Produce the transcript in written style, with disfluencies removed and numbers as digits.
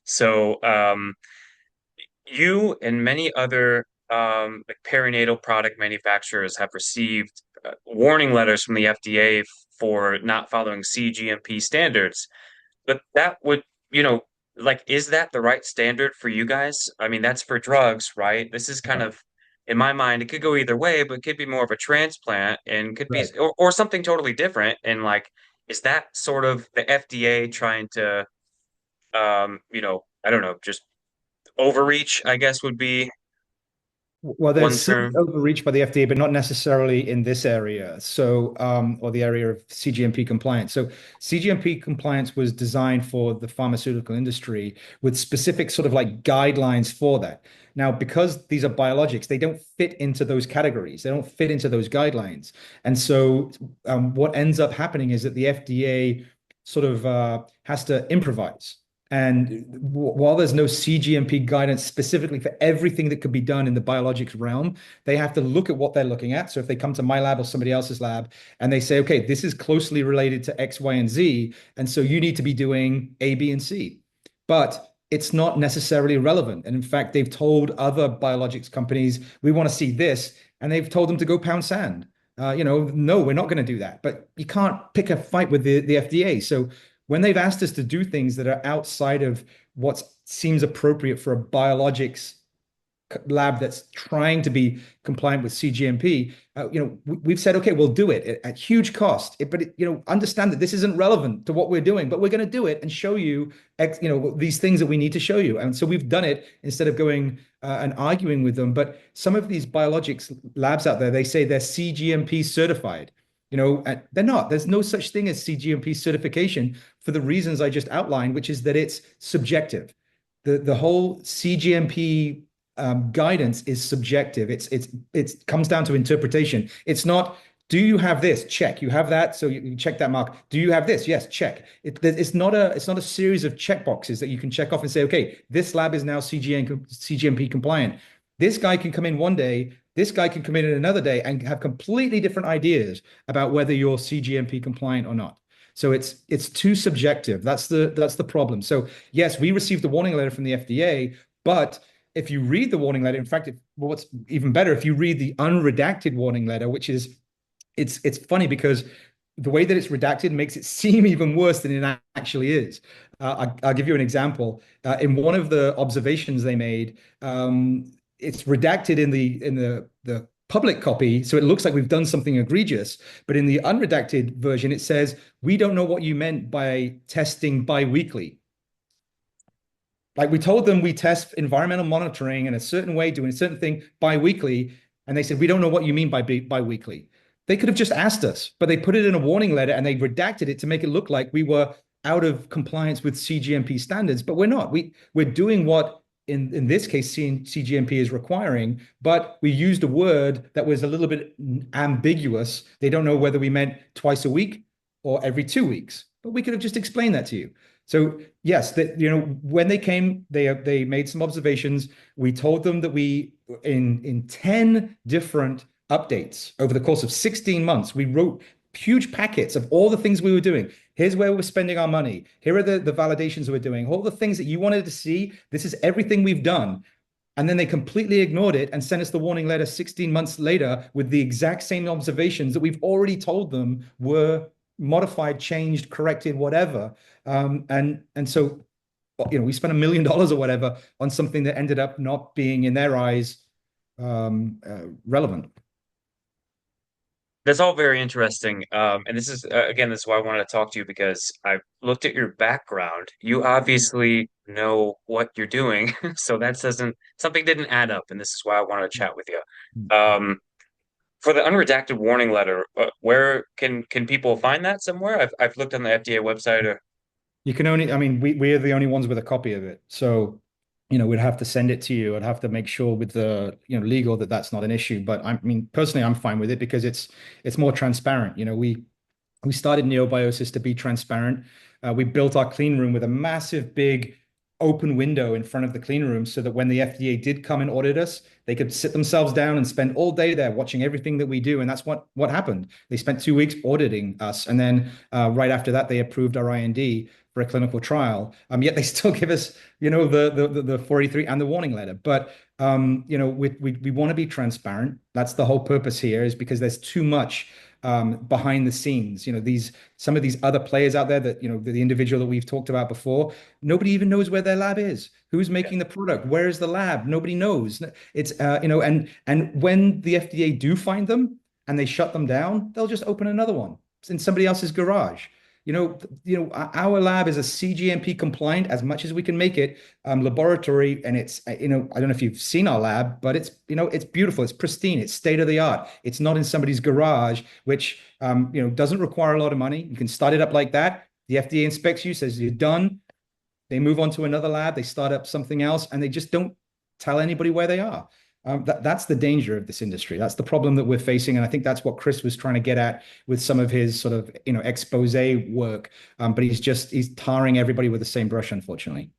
So you and many other like perinatal product manufacturers have received warning letters from the FDA for not following cGMP standards. But that would, you know, like, is that the right standard for you guys? I mean, that's for drugs, right? This is kind Yeah. of, in my mind, it could go either way, but it could be more of a transplant and could be, Right. or something totally different. And like, is that sort of the FDA trying to, I don't know, just overreach, I guess would be Well, one there's some term. overreach by the FDA, but not necessarily in this area. So, or the area of cGMP compliance. So, cGMP compliance was designed for the pharmaceutical industry with specific sort of like guidelines for that. Now, because these are biologics, they don't fit into those categories. They don't fit into those guidelines. And so, what ends up happening is that the FDA sort of has to improvise. And while there's no cGMP guidance specifically for everything that could be done in the biologics realm, they have to look at what they're looking at. So if they come to my lab or somebody else's lab and they say, okay, this is closely related to X, Y, and Z, and so you need to be doing A, B, and C. But it's not necessarily relevant. And in fact, they've told other biologics companies, we want to see this, and they've told them to go pound sand. No, we're not going to do that. But you can't pick a fight with the FDA. So when they've asked us to do things that are outside of what seems appropriate for a biologics lab that's trying to be compliant with cGMP, we've said, okay, we'll do it at huge cost. Understand that this isn't relevant to what we're doing, but we're going to do it and show you, these things that we need to show you. And so we've done it instead of going and arguing with them. But some of these biologics labs out there, they say they're cGMP certified. They're not. There's no such thing as cGMP certification for the reasons I just outlined, which is that it's subjective. The whole cGMP guidance is subjective. It comes down to interpretation. It's not, do you have this? Check. You have that, so you check that mark. Do you have this? Yes, check. It's not a series of check boxes that you can check off and say, okay, this lab is now cGMP compliant. This guy can come in one day, this guy can come in another day and have completely different ideas about whether you're cGMP compliant or not. So it's too subjective. That's the problem. So yes, we received a warning letter from the FDA, but if you read the warning letter, in fact, what's even better, if you read the unredacted warning letter, which is, it's funny because the way that it's redacted makes it seem even worse than it actually is. I'll give you an example. In one of the observations they made, it's redacted in the public copy, so it looks like we've done something egregious. But in the unredacted version, it says, "We don't know what you meant by testing biweekly." Like we told them we test environmental monitoring in a certain way, doing a certain thing bi-weekly, and they said, we don't know what you mean by bi-weekly. They could have just asked us, but they put it in a warning letter and they redacted it to make it look like we were out of compliance with cGMP standards, but we're not. We're doing what in this case cGMP is requiring, but we used a word that was a little bit ambiguous. They don't know whether we meant twice a week or every 2 weeks, but we could have just explained that to you. So yes, that when they came, they made some observations. We told them that we in 10 different updates over the course of 16 months, we wrote huge packets of all the things we were doing. Here's where we're spending our money. Here are the validations we're doing. All the things that you wanted to see. This is everything we've done. And then they completely ignored it and sent us the warning letter 16 months later with the exact same observations that we've already told them were modified, changed, corrected, whatever. And so, we spent $1 million or whatever on something that ended up not being, in their eyes, relevant. That's all very interesting. And this is, again, this is why I wanted to talk to you because I've looked at your background. You obviously know what you're doing. So that doesn't, something didn't add up. And this is why I wanted to chat with you. Um, for the unredacted warning letter, where can people find that somewhere? I've looked on the FDA website or You can only, I mean, we're the only ones with a copy of it. So, we'd have to send it to you. I'd have to make sure with the, legal that that's not an issue. But I mean, personally, I'm fine with it because it's more transparent. We started Neobiosis to be transparent. We built our clean room with a massive, big open window in front of the clean room so that when the FDA did come and audit us, they could sit themselves down and spend all day there watching everything that we do. And that's what happened. They spent 2 weeks auditing us, and then right after that, they approved our IND for a clinical trial. Yet they still give us, the 483 and the warning letter. But we want to be transparent. That's the whole purpose here, is because there's too much behind the scenes. Some of these other players out there that, the individual that we've talked about before, nobody even knows where their lab is. Who's Yeah. making the product? Where is the lab? Nobody knows. It's and when the FDA do find them and they shut them down, they'll just open another one. It's in somebody else's garage. Our lab is a cGMP compliant as much as we can make it laboratory, and it's I don't know if you've seen our lab, but it's beautiful, it's pristine, it's state of the art. It's not in somebody's garage, which doesn't require a lot of money. You can start it up like that. The FDA inspects you, says you're done. They move on to another lab, they start up something else, and they just don't tell anybody where they are. That's the danger of this industry. That's the problem that we're facing. And I think that's what Chris was trying to get at with some of his sort of, expose work. But he's tarring everybody with the same brush, unfortunately.